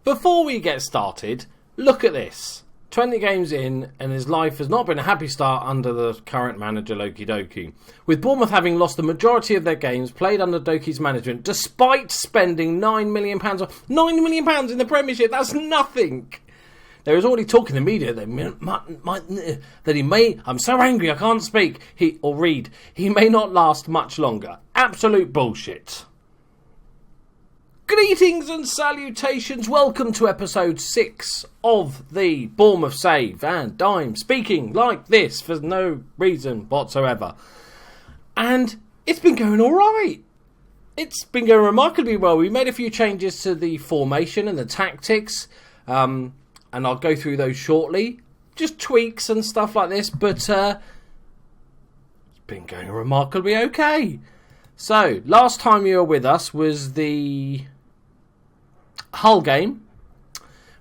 Before we get started, look at this. 20 games in, and his life has not been a happy start under the current manager, Loki Doki. With Bournemouth having lost the majority of their games played under Doki's management, despite spending £9 million. £9 million in the premiership, that's nothing! There is already talk in the media that he may... I'm so angry I can't speak or read. He may not last much longer. Absolute bullshit. Greetings and salutations. Welcome to episode 6 of the Bournemouth Save. And I'm speaking like this for no reason whatsoever. And it's been going alright. It's been going remarkably well. We made a few changes to the formation and the tactics. And I'll go through those shortly. Just tweaks and stuff like this. But it's been going remarkably okay. So, last time you were with us was the Hull game,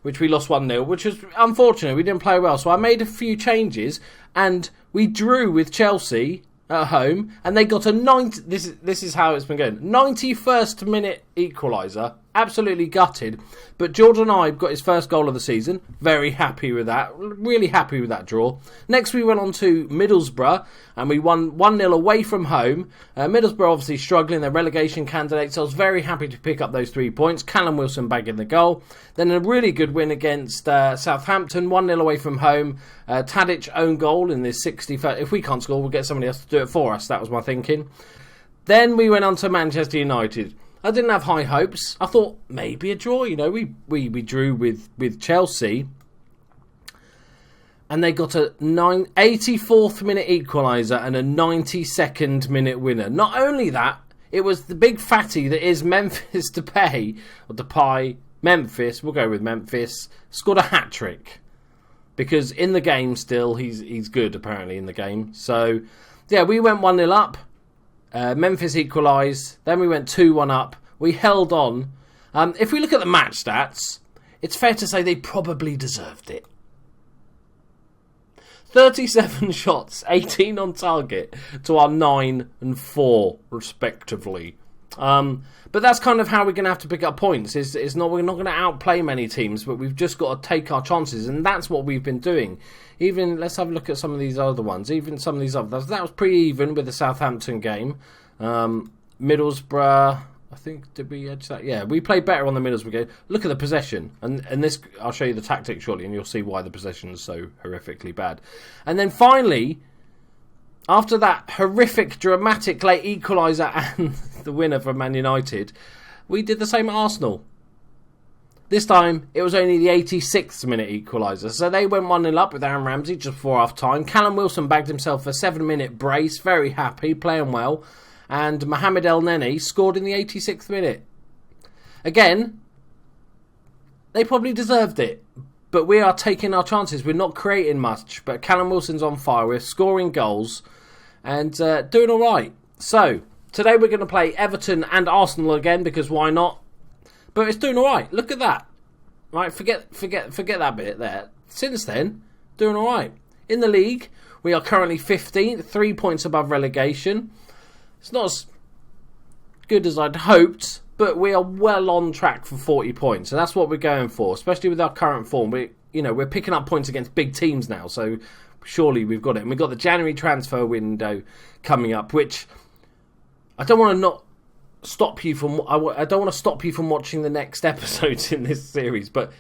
which we lost 1-0, which was unfortunate. We didn't play well. So I made a few changes, and we drew with Chelsea at home, and they got a 90... This is how it's been going. 91st minute equaliser. Absolutely gutted. But Jordan Ibe got his first goal of the season. Very happy with that. Really happy with that draw. Next we went on to Middlesbrough and we won 1-0 away from home. Middlesbrough obviously struggling. They're relegation candidates. So I was very happy to pick up those 3 points. Callum Wilson bagging the goal. Then a really good win against Southampton. 1-0 away from home. Tadic own goal in the 61st. If we can't score, we'll get somebody else to do it for us. That was my thinking. Then we went on to Manchester United. I didn't have high hopes. I thought maybe a draw. You know, we drew with Chelsea. And they got a 84th minute equaliser and a 92nd minute winner. Not only that, it was the big fatty that is Memphis Depay, or Depay, Memphis, we'll go with Memphis, scored a hat-trick. Because in the game still, he's good apparently in the game. So, yeah, we went 1-0 up. Memphis equalised. Then we went 2-1 up. We held on. If we look at the match stats, it's fair to say they probably deserved it. 37 shots, 18 on target to our 9 and 4 respectively. But that's kind of how we're going to have to pick up points. We're not going to outplay many teams, but we've just got to take our chances, and that's what we've been doing. Even let's have a look at some of these other ones. Even some of these others, that was pretty even with the Southampton game. Middlesbrough, I think, did we edge that? Yeah, we played better on the Middlesbrough game. Look at the possession, and this I'll show you the tactics shortly, and you'll see why the possession is so horrifically bad. And then finally, after that horrific, dramatic late equaliser and the winner for Man United, we did the same at Arsenal. This time, it was only the 86th minute equaliser. So they went 1-0 up with Aaron Ramsey just before half-time. Callum Wilson bagged himself a 7-minute brace. Very happy, playing well. And Mohamed El Neni scored in the 86th minute. Again, they probably deserved it. But we are taking our chances. We're not creating much. But Callum Wilson's on fire. We're scoring goals. And doing all right. So, today we're going to play Everton and Arsenal again. Because why not? But it's doing all right. Look at that. Right, forget that bit there. Since then, doing all right. In the league, we are currently 15th, 3 points above relegation. It's not as good as I'd hoped, but we are well on track for 40 points. And that's what we're going for, especially with our current form. We're picking up points against big teams now, so surely we've got it. And we've got the January transfer window coming up, which I don't want to not stop you from. I don't want to stop you from watching the next episodes in this series, but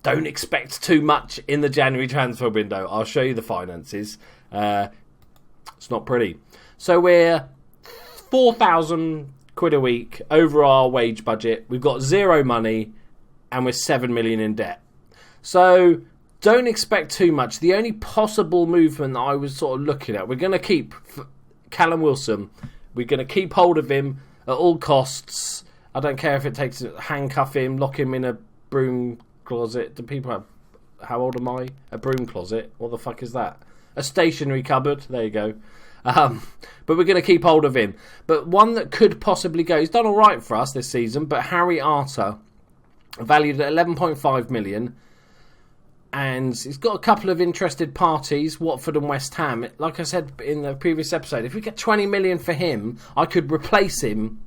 don't expect too much in the January transfer window. I'll show you the finances. It's not pretty. So we're £4,000 a week over our wage budget. We've got zero money, and we're 7 million in debt. So don't expect too much. The only possible movement that I was sort of looking at, we're going to keep Callum Wilson. We're going to keep hold of him at all costs. I don't care if it takes to handcuff him, lock him in a broom closet. Do people have... How old am I? A broom closet? What the fuck is that? A stationery cupboard. There you go. But we're going to keep hold of him. But one that could possibly go... He's done all right for us this season, but Harry Arter, valued at 11.5 million. And he's got a couple of interested parties, Watford and West Ham. Like I said in the previous episode, if we get 20 million for him, I could replace him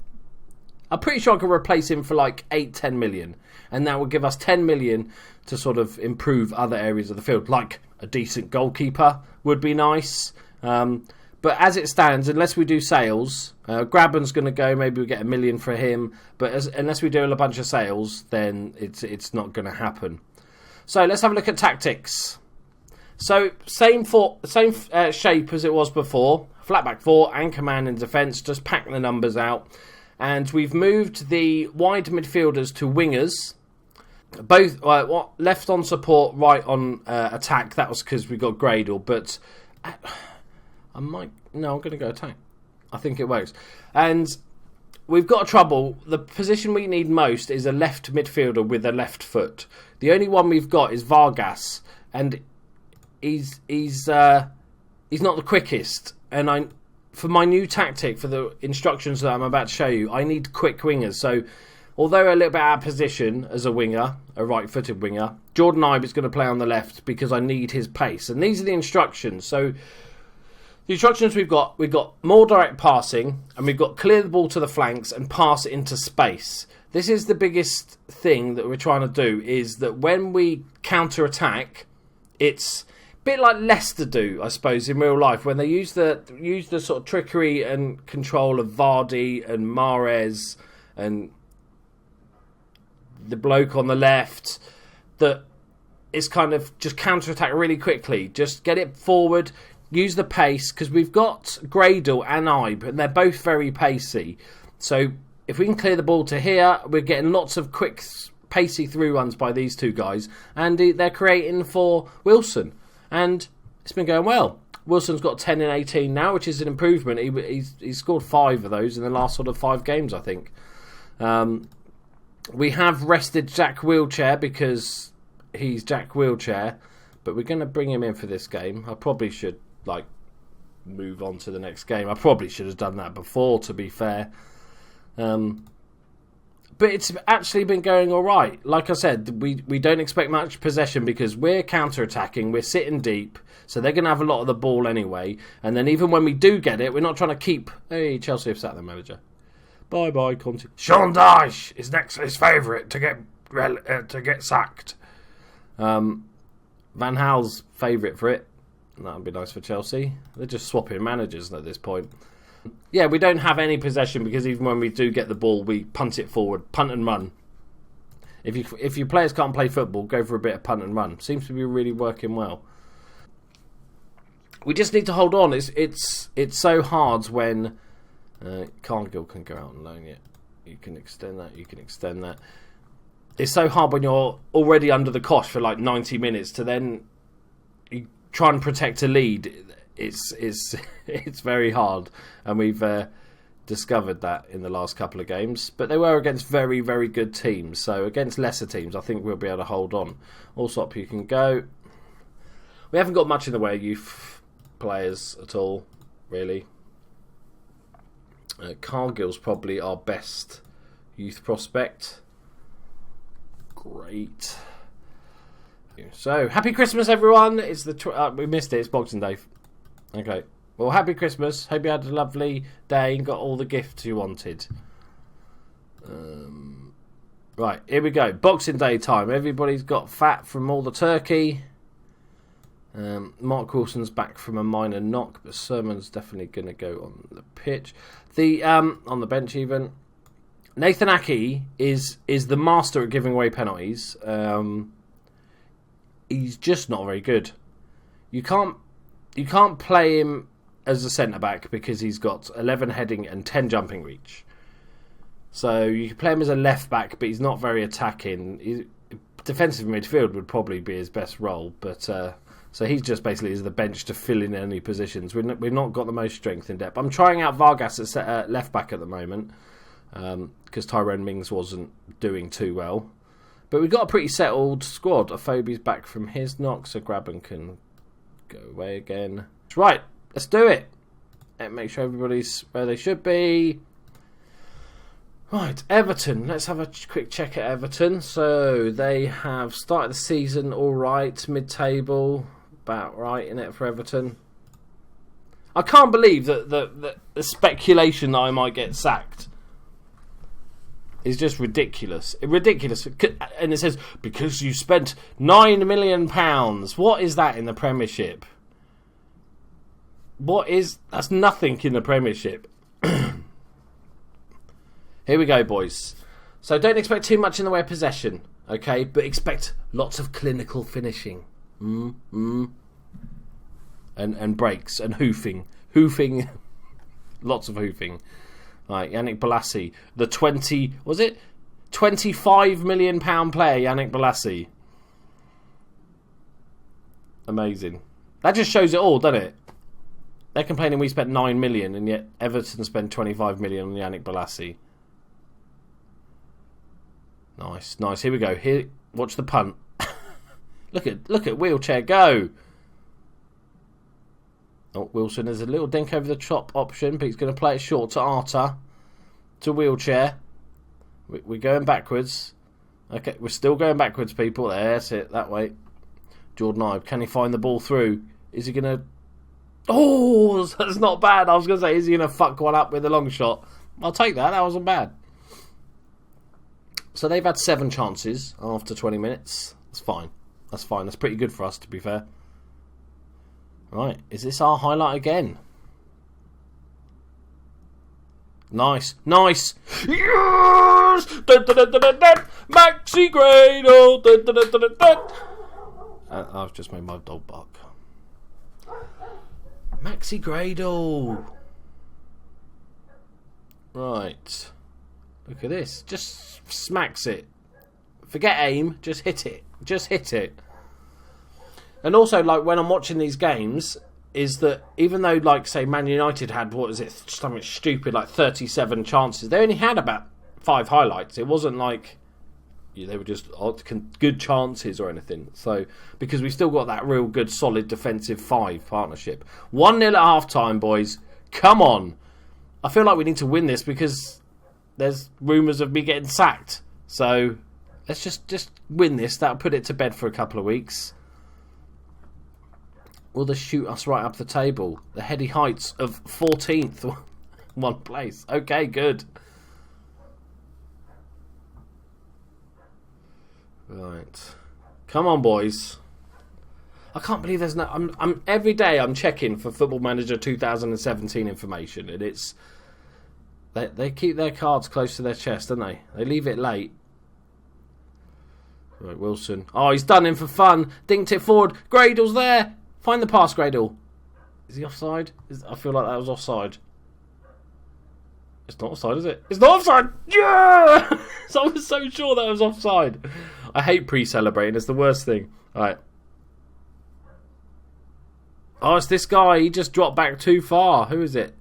I'm pretty sure I could replace him for like 8-10 million. And that would give us 10 million to sort of improve other areas of the field. Like a decent goalkeeper would be nice. But as it stands, unless we do sales, Graben's going to go. Maybe we get $1 million for him. But unless we do a bunch of sales, then it's not going to happen. So let's have a look at tactics. So same shape as it was before. Flat back 4, anchor man in defence. Just pack the numbers out. And we've moved the wide midfielders to wingers. Both left on support, right on attack. That was because we got Gradle. But I'm going to go attack. I think it works. And we've got a trouble. The position we need most is a left midfielder with a left foot. The only one we've got is Vargas, and he's not the quickest. And for my new tactic, for the instructions that I'm about to show you, I need quick wingers. So although a little bit out of position as a winger, a right-footed winger, Jordan Ibe is going to play on the left because I need his pace. And these are the instructions. So the instructions we've got more direct passing, and we've got clear the ball to the flanks and pass it into space. This is the biggest thing that we're trying to do, is that when we counter-attack, it's a bit like Leicester do, I suppose, in real life, when they use the sort of trickery and control of Vardy and Mahrez and the bloke on the left, that it's kind of just counter-attack really quickly. Just get it forward, use the pace, because we've got Gradle and Ibe, and they're both very pacey. So if we can clear the ball to here, we're getting lots of quick, pacey through runs by these two guys, and they're creating for Wilson. And it's been going well. Wilson's got 10 in 18 now, which is an improvement. He's scored 5 of those in the last sort of 5 games, I think. We have rested Jack Wheelchair because he's Jack Wheelchair, but we're going to bring him in for this game. I probably should move on to the next game. I probably should have done that before, to be fair. But it's actually been going all right. Like I said, we don't expect much possession because we're counter-attacking, we're sitting deep, so they're going to have a lot of the ball anyway. And then even when we do get it, we're not trying to keep... Hey, Chelsea have sacked their manager. Bye-bye, Conte. Sean Dyche is next his favourite to get sacked. Van Gaal's favourite for it. That would be nice for Chelsea. They're just swapping managers at this point. Yeah, we don't have any possession because even when we do get the ball, we punt it forward. Punt and run. If your players can't play football, go for a bit of punt and run. Seems to be really working well. We just need to hold on. It's so hard when... Cargill can go out and loan it. You can extend that. It's so hard when you're already under the cosh for 90 minutes to then you try and protect a lead. It's very hard, and we've discovered that in the last couple of games. But they were against very, very good teams. So against lesser teams, I think we'll be able to hold on. Allsop, you can go. We haven't got much in the way of youth players at all, really. Cargill's probably our best youth prospect. Great. So, happy Christmas, everyone. It's we missed it. It's Boxing Day. Okay. Well, happy Christmas. Hope you had a lovely day and got all the gifts you wanted. Right, here we go. Boxing Day time. Everybody's got fat from all the turkey. Mark Wilson's back from a minor knock, but Sermon's definitely going to go on the pitch. On the bench even. Nathan Ake is the master at giving away penalties. He's just not very good. You can't play him as a centre back because he's got 11 heading and 10 jumping reach. So you can play him as a left back, but he's not very attacking. Defensive midfield would probably be his best role, but so he's just basically as the bench to fill in any positions. We've not got the most strength in depth. I'm trying out Vargas at left back at the moment because Tyrone Mings wasn't doing too well. But we've got a pretty settled squad. Afobe's back from his knock, so Graben can go away again. Right, let's do it. And make sure everybody's where they should be. Right, Everton. Let's have a quick check at Everton. So they have started the season all right, mid-table, about right in it for Everton. I can't believe that the speculation that I might get sacked. is just ridiculous. Ridiculous. And it says, because you spent £9 million. What is that in the Premiership? That's nothing in the Premiership. Here we go, boys. So don't expect too much in the way of possession, okay? But expect lots of clinical finishing. And breaks and hoofing. Lots of hoofing. Right, Yannick Bolasie. The 25 million pound player, Yannick Bolasie. Amazing. That just shows it all, doesn't it? They're complaining we spent 9 million and yet Everton spent 25 million on Yannick Bolasie. Nice. Here we go. Here, watch the punt. Look at wheelchair go. Oh, Wilson, there's a little dink over the top option, but he's going to play it short to Arta. To wheelchair. We're going backwards. Okay, we're still going backwards, people. That's it, that way. Jordan Ibe, can he find the ball through? Is he going to... Oh, that's not bad. I was going to say, is he going to fuck one up with a long shot? I'll take that. That wasn't bad. So they've had 7 chances after 20 minutes. That's fine. That's pretty good for us, to be fair. Right, is this our highlight again? Nice. Yes! Maxi Gradle! I've just made my dog bark. Maxi Gradle! Right. Look at this. Just smacks it. Forget aim, just hit it. And also, like, when I'm watching these games, is that even though, like, say, Man United had, something stupid, like 37 chances, they only had about 5 highlights. It wasn't like they were just good chances or anything. So, because we still got that real good, solid defensive 5 partnership. 1-0 at half-time, boys. Come on. I feel like we need to win this because there's rumours of me getting sacked. So, let's just win this. That'll put it to bed for a couple of weeks. Will this shoot us right up the table? The heady heights of 14th. One place. Okay, good. Right. Come on, boys. I can't believe there's no... I'm every day I'm checking for Football Manager 2017 information, and it's... They keep their cards close to their chest, don't they? They leave it late. Right, Wilson. Oh, he's done him for fun. Dinked it forward. Gradle's there. Find the pass, Gradle. Is he offside? I feel like that was offside. It's not offside, is it? It's not offside! Yeah! So I was so sure that was offside. I hate pre-celebrating. It's the worst thing. Alright. Oh, it's this guy. He just dropped back too far. Who is it?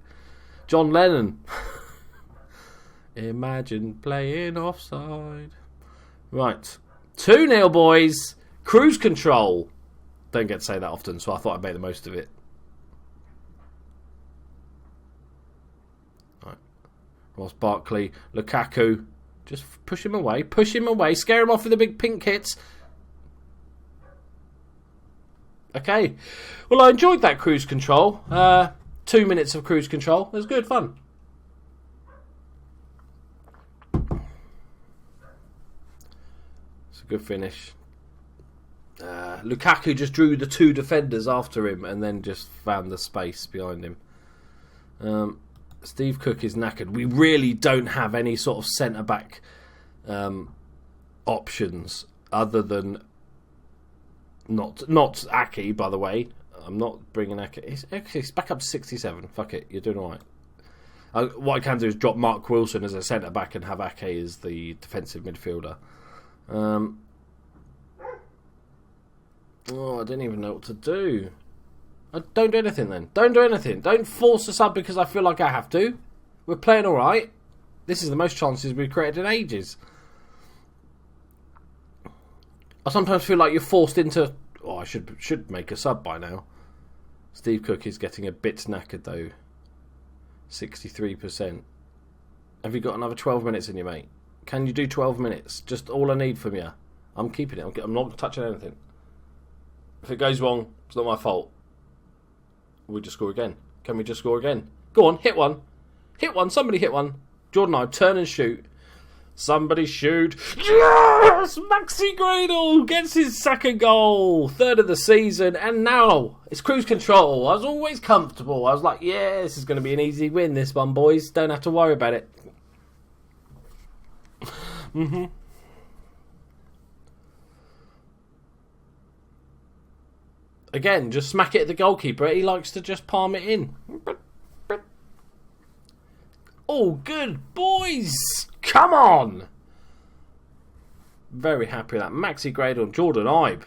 John Lennon. Imagine playing offside. Right. 2-0, boys. Cruise control. Don't get to say that often, so I thought I'd make the most of it. Right. Ross Barkley, Lukaku. Just push him away. Scare him off with the big pink hits. Okay. Well, I enjoyed that cruise control. 2 minutes of cruise control. It was good fun. It's a good finish. Lukaku just drew the 2 defenders after him and then just found the space behind him. Steve Cook is knackered. We really don't have any sort of centre-back options other than not Aki, by the way. I'm not bringing Aki. He's back up to 67. Fuck it, you're doing alright. What I can do is drop Mark Wilson as a centre-back and have Ake as the defensive midfielder. Oh, I didn't even know what to do. Don't do anything then. Don't do anything. Don't force us up because I feel like I have to. We're playing alright. This is the most chances we've created in ages. I sometimes feel like you're forced into... Oh, I should make a sub by now. Steve Cook is getting a bit knackered though. 63%. Have you got another 12 minutes in you, mate? Can you do 12 minutes? Just all I need from you. I'm keeping it. I'm not touching anything. If it goes wrong, it's not my fault. We just score again. Can we just score again? Go on, hit one. Hit one. Somebody hit one. Jordan Ibe, turn and shoot. Somebody shoot. Yes! Maxi Gradle gets his second goal. Third of the season. And now it's cruise control. I was always comfortable. I was like, yeah, this is going to be an easy win, this one, boys. Don't have to worry about it. Again, just smack it at the goalkeeper. He likes to just palm it in. Oh, good boys. Come on. Very happy with that. Maxi Gradle and Jordan Ibe.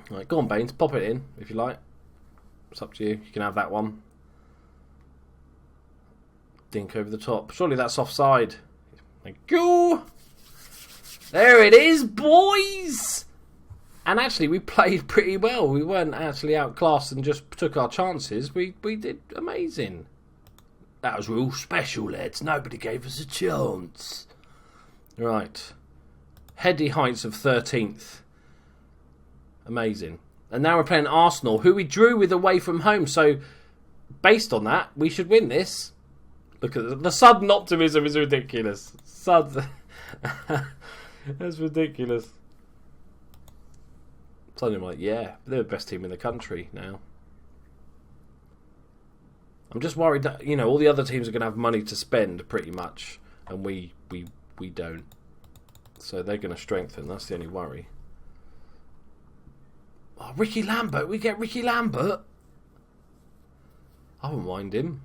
Right, go on, Baines. Pop it in, if you like. It's up to you. You can have that one. Dink over the top. Surely that's offside. Thank you. There it is, boys. And actually, we played pretty well. We weren't actually outclassed and just took our chances. We did amazing. That was real special, lads. Nobody gave us a chance. Right. Heady heights of 13th. Amazing. And now we're playing Arsenal, who we drew with away from home. So, based on that, we should win this. Look at the sudden optimism is ridiculous. That's ridiculous. Suddenly I'm like, yeah, they're the best team in the country now. I'm just worried that, you know, all the other teams are going to have money to spend pretty much, and we don't. So they're going to strengthen. That's the only worry. Oh, Ricky Lambert. We get Ricky Lambert. I wouldn't mind him.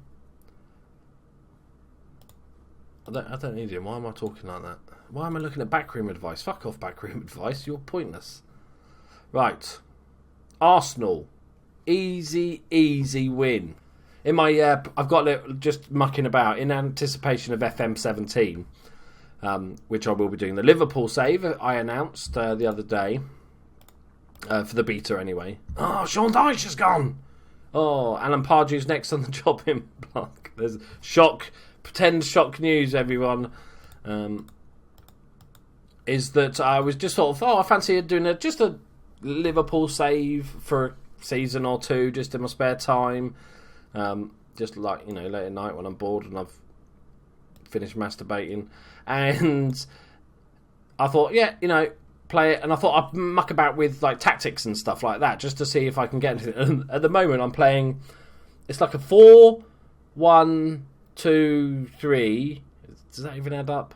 I don't need him. Why am I talking like that? Why am I looking at backroom advice? Fuck off backroom advice. You're pointless. Right. Arsenal. Easy win. In my, I've got it just mucking about in anticipation of FM17, which I will be doing. The Liverpool save I announced the other day. For the beta anyway. Oh, Sean Dyche has gone. Oh, Alan Pardew's next on the job in block. There's shock. Pretend shock news, everyone. Is that I was just sort of, I fancy doing just a Liverpool save for a season or two, just in my spare time. Just like, you know, late at night when I'm bored and I've finished masturbating. And I thought, yeah, you know, play it. And I thought I'd muck about with like tactics and stuff like that, just to see if I can get anything. And at the moment I'm playing, it's like a 4-1-2-3. Does that even add up?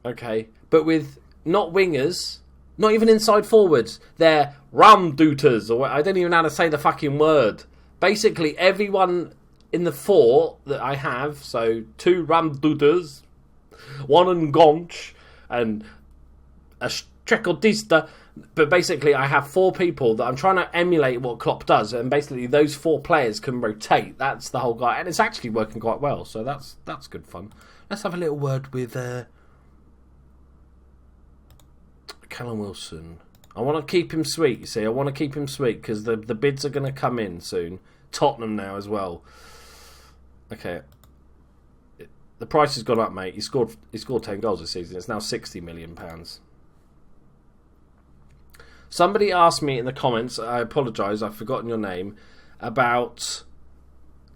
Okay. But with not wingers, not even inside forwards. They're ramdooters, or I don't even know how to say the fucking word. Basically, everyone in the four that I have, so 2 ramdooters, 1 Ngonch, and a Streckodista. But basically, I have 4 people that I'm trying to emulate what Klopp does, and basically those 4 players can rotate. That's the whole guy, and it's actually working quite well. So that's good fun. Let's have a little word with Callum Wilson. I want to keep him sweet, you see. I want to keep him sweet because the bids are going to come in soon. Tottenham now as well. Okay. The price has gone up, mate. He scored 10 goals this season. It's now £60 million. Somebody asked me in the comments, I apologise, I've forgotten your name, about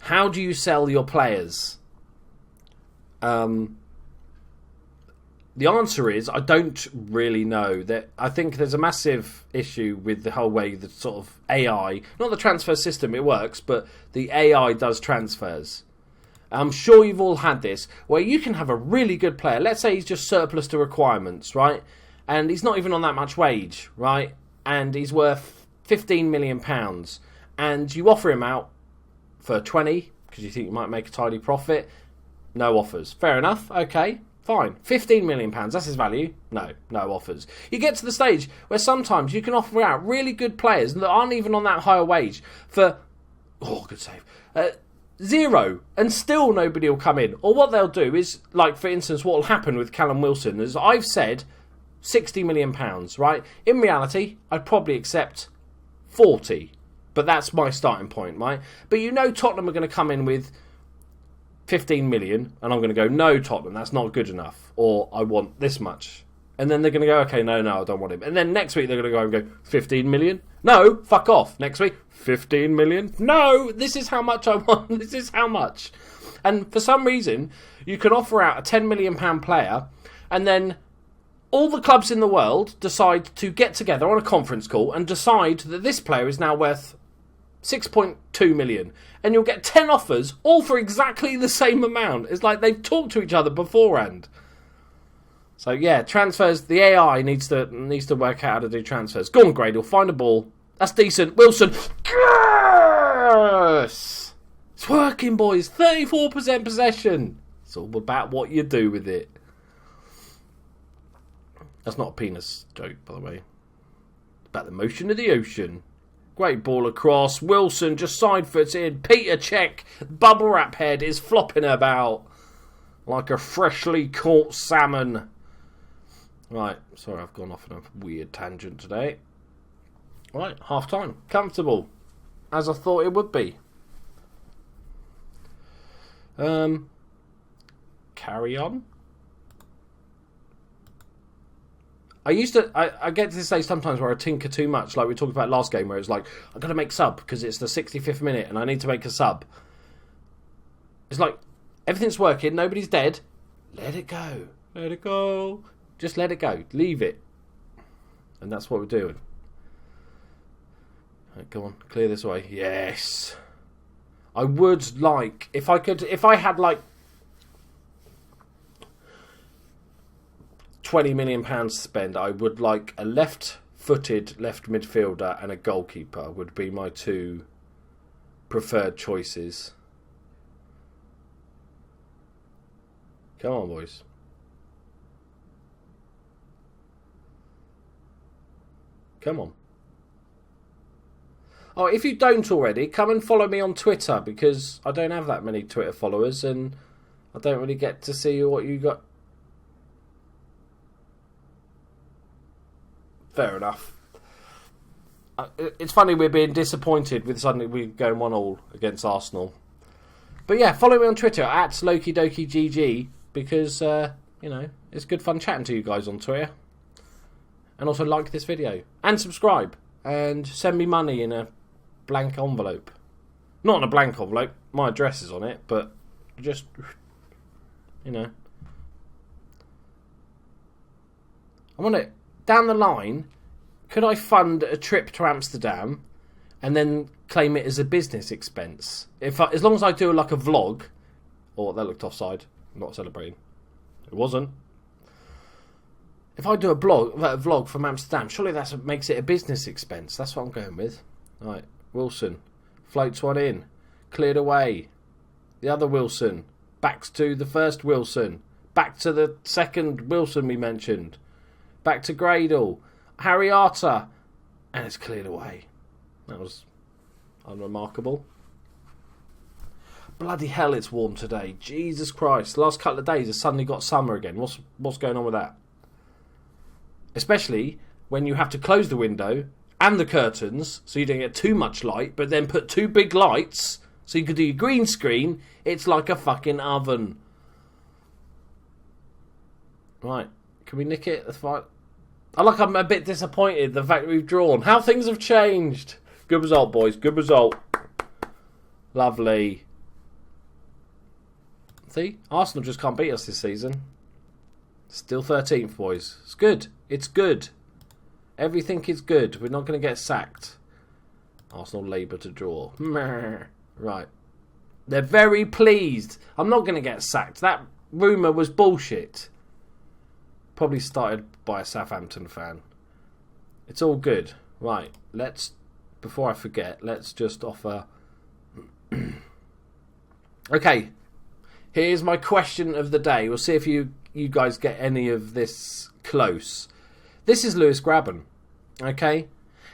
how do you sell your players? The answer is, I don't really know. That I think there's a massive issue with the whole way the sort of AI, not the transfer system, it works, but the AI does transfers. I'm sure you've all had this, where you can have a really good player. Let's say he's just surplus to requirements, right? And he's not even on that much wage, right? And he's worth £15 million. And you offer him out for 20, because you think you might make a tidy profit. No offers. Fair enough. Okay. Fine. £15 million, that's his value. No offers. You get to the stage where sometimes you can offer out really good players that aren't even on that higher wage for, good save, 0, and still nobody will come in. Or what they'll do is, like for instance, what will happen with Callum Wilson is I've said £60 million, right? In reality, I'd probably accept 40, but that's my starting point, right? But you know Tottenham are going to come in with 15 million, and I'm going to go, no, Tottenham, that's not good enough, or I want this much. And then they're going to go, okay, no, I don't want him. And then next week they're going to go and go, 15 million? No, fuck off. Next week, 15 million? No, this is how much I want. This is how much. And for some reason, you can offer out a £10 million player, and then all the clubs in the world decide to get together on a conference call and decide that this player is now worth 6.2 million. And you'll get 10 offers, all for exactly the same amount. It's like they've talked to each other beforehand. So yeah, transfers. The AI needs to work out how to do transfers. Go on, Gradle, find a ball. That's decent. Wilson. Yes! It's working, boys. 34% possession. It's all about what you do with it. That's not a penis joke, by the way. It's about the motion of the ocean. Great ball across. Wilson just side foots in. Peter Cech, bubble wrap head, is flopping about like a freshly caught salmon. Right, sorry, I've gone off on a weird tangent today. Right, half time. Comfortable, as I thought it would be. Carry on. I get to this stage sometimes where I tinker too much, like we talked about last game, where it's like, I'm going to make sub because it's the 65th minute and I need to make a sub. It's like, everything's working, nobody's dead. Let it go. Let it go. Just let it go. Leave it. And that's what we're doing. Right, go on, clear this away. Yes. I would like, if I had like £20 million to spend, I would like a left-footed left midfielder and a goalkeeper would be my two preferred choices. Come on, boys. Come on. Oh, if you don't already, come and follow me on Twitter, because I don't have that many Twitter followers and I don't really get to see what you got. Fair enough. It's funny we're being disappointed with suddenly we're going 1-1 against Arsenal. But yeah, follow me on Twitter at Loki Doki GG, because it's good fun chatting to you guys on Twitter. And also like this video and subscribe and send me money in a blank envelope. Not in a blank envelope. My address is on it, but just I want it. Down the line, could I fund a trip to Amsterdam and then claim it as a business expense? As long as I do like a vlog. Oh, that looked offside. I'm not celebrating. It wasn't. If I do a vlog from Amsterdam, surely that makes it a business expense. That's what I'm going with. Right, Wilson floats one in, cleared away. The other Wilson backs to the first Wilson, back to the second Wilson we mentioned. Back to Gradle, Harry Arter, and it's cleared away. That was unremarkable. Bloody hell, it's warm today. Jesus Christ. The last couple of days, it's suddenly got summer again. What's going on with that? Especially when you have to close the window and the curtains so you don't get too much light, but then put two big lights so you can do your green screen. It's like a fucking oven. Right. Can we nick it? I'm a bit disappointed the fact that we've drawn. How things have changed. Good result, boys. Good result. Lovely. See? Arsenal just can't beat us this season. Still 13th, boys. It's good. It's good. Everything is good. We're not going to get sacked. Arsenal labour to draw. Right. They're very pleased. I'm not going to get sacked. That rumour was bullshit. Probably started by a Southampton fan. It's all good. Right. Before I forget, let's just offer... Okay. Here's my question of the day. We'll see if you guys get any of this close. This is Lewis Grabban. Okay?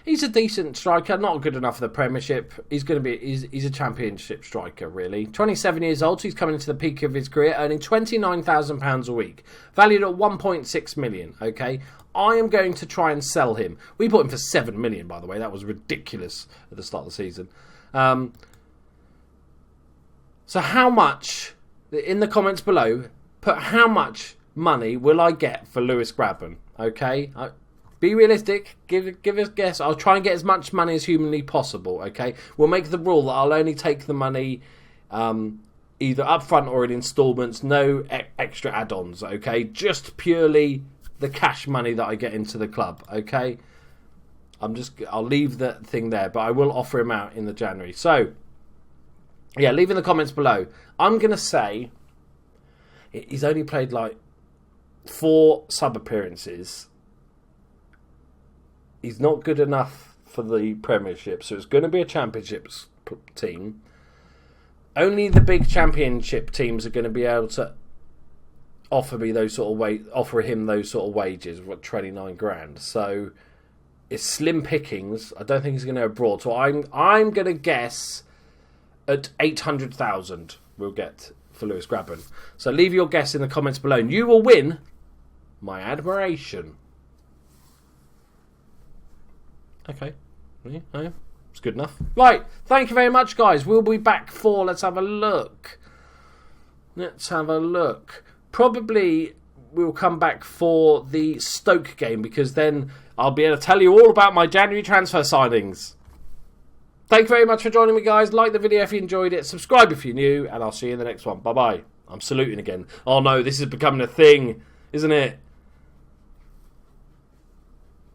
He's a decent striker, not good enough for the Premiership. He's a Championship striker, really. 27 years old, so he's coming into the peak of his career, earning £29,000 a week, valued at 1.6 million. Okay, I am going to try and sell him. We bought him for 7 million, by the way. That was ridiculous at the start of the season. So how much? In the comments below, put how much money will I get for Lewis Grabban? Okay? Be realistic. Give us a guess. I'll try and get as much money as humanly possible. Okay? We'll make the rule that I'll only take the money either upfront or in instalments. No extra add-ons. Okay? Just purely the cash money that I get into the club. Okay? I'll leave that thing there, but I will offer him out in the January. So, yeah, leave in the comments below. I'm going to say he's only played like 4 sub-appearances. He's not good enough for the Premiership, so it's going to be a Championship team. Only the big Championship teams are going to be able to offer him those sort of wages, what, 29 grand. So it's slim pickings. I don't think he's going to go abroad. So I'm going to guess at 800,000 we'll get for Lewis Grabban. So leave your guess in the comments below, and you will win my admiration. Okay. Yeah, it's good enough. Right. Thank you very much, guys. We'll be back for... Let's have a look. Probably we'll come back for the Stoke game, because then I'll be able to tell you all about my January transfer signings. Thank you very much for joining me, guys. Like the video if you enjoyed it. Subscribe if you're new, and I'll see you in the next one. Bye-bye. I'm saluting again. Oh, no, this is becoming a thing, isn't it?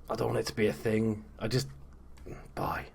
I don't want it to be a thing. Bye.